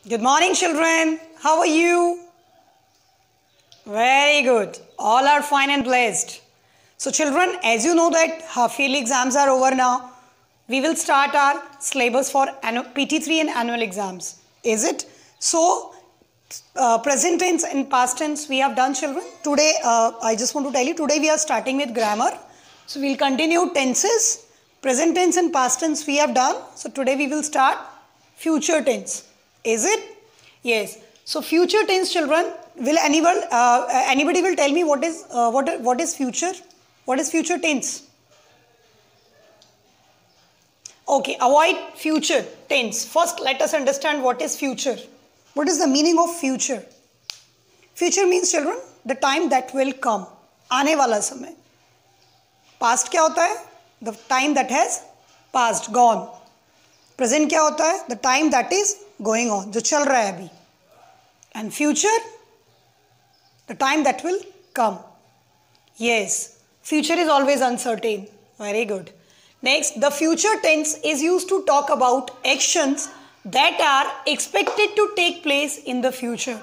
Good morning, children. How are you? Very good. All are fine and blessed. So, children, as you know that half-yearly exams are over now, we will start our syllabus for PT3 and annual exams. Is it? So, present tense and past tense we have done, children. Today, I just want to tell you, today we are starting with grammar. So, we will continue tenses. Present tense and past tense we have done. So, today we will start future tense. Is it? Yes. So, future tense, children, will anybody will tell me what is future? What is future tense? Okay, avoid future tense. First, let us understand what is future. What is the meaning of future? Future means, children, the time that will come. आने वाला समय. Past क्या होता है? The time that has passed, gone. Present क्या होता है? The time that is going on, जो चल रहा है अभी. And future, the time that will come. Yes, future is always uncertain. Very good. Next, the future tense is used to talk about actions that are expected to take place in the future.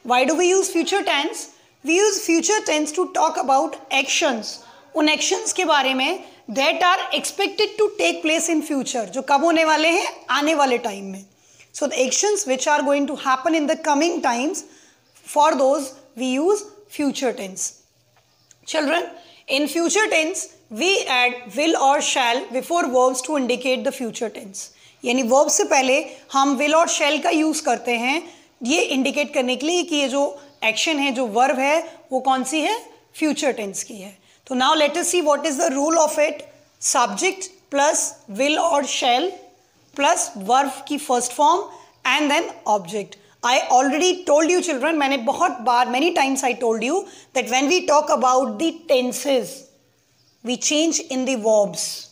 Why do we use future tense? We use future tense to talk about actions. उन actions के बारे में that are expected to take place in future. जो कब होने वाले हैं? आने वाले time में. So the actions which are going to happen in the coming times, for those we use future tense. Children, in future tense, we add will or shall before verbs to indicate the future tense. यानी verb से पहले हम will और shall का use करते हैं ये indicate करने के लिए कि ये जो action है, जो verb है, वो कौन सी है? Future tense की है. तो now let us see what is the rule of it. Subject plus will or shall plus verb की first form and then object. I already told you, children, मैंने बहुत बार, many times I told you that when we talk about the tenses, we change in the verbs.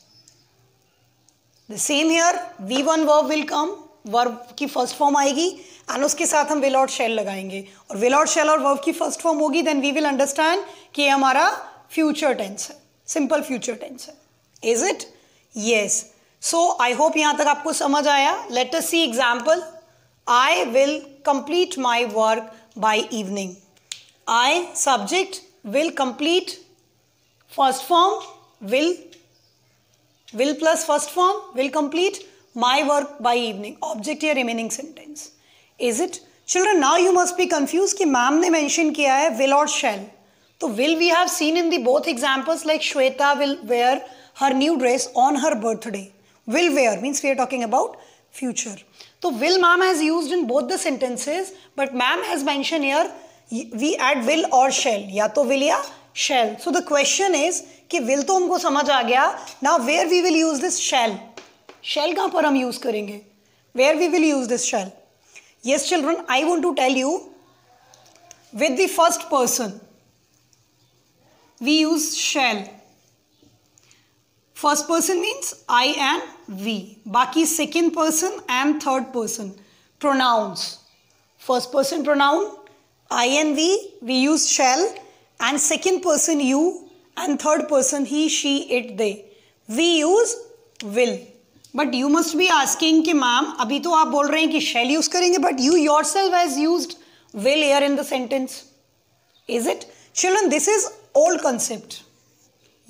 The same here, V1 verb will come, verb की first form आएगी and उसके साथ हम will और shall लगाएंगे और will और shall और verb की first form होगी, then we will understand कि ये हमारा future tense है, simple future tense है. Is it? Yes. So I hope यहाँ तक आपको समझ आया. Let us see example. I will complete my work by evening. I subject will complete first form will plus first form will complete my work by evening. Object here remaining sentence. Is it? Children, now you must be confused कि ma'am ने mention किया है will और shall. तो will we have seen in the both examples like Shweta will wear her new dress on her birthday. Will wear means we are talking about future. So will ma'am has used in both the sentences, but ma'am has mentioned here we add will or shall. या तो will या shall. So the question is कि will तो हमको समझ आ गया. Now where we will use this shall? Shall कहाँ पर हम use करेंगे? Where we will use this shall? Yes, children, I want to tell you with the first person we use shall. First person means I and we. बाकी second person and third person. Pronouns. First person pronoun I and we use shall, and second person you, and third person he, she, it, they. We use will. But you must be asking कि ma'am अभी तो आप बोल रहे हैं कि shall use करेंगे, but you yourself has used will here in the sentence. Is it? Children, this is old concept.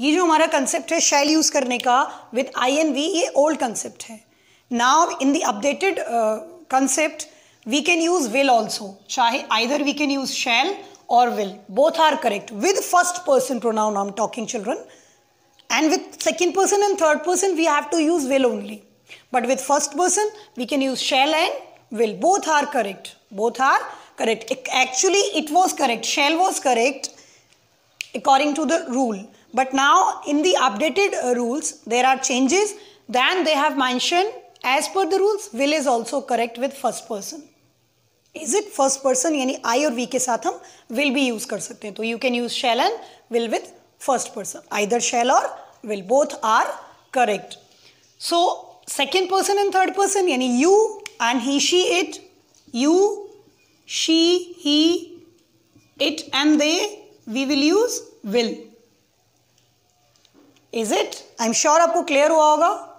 ये जो हमारा concept है shall use करने का with I and we, ये old concept है. Now in the updated concept we can use will also. चाहे either we can use shall or will. Both are correct. With first person pronoun I'm talking, children. And with second person and third person we have to use will only. But with first person we can use shall and will. Both are correct. Both are correct. Actually it was correct. Shall was correct according to the rule. But now in the updated rules there are changes. Then they have mentioned as per the rules will is also correct with first person. Is it? First person यानी I और we के साथ हम will भी use कर सकते हैं. तो you can use shall and will with first person. Either shall or will. Both are correct. So second person and third person यानी you and he, she, it. You, she, he, it and they. We will use will. Is it? I'm sure आपको clear हुआ होगा.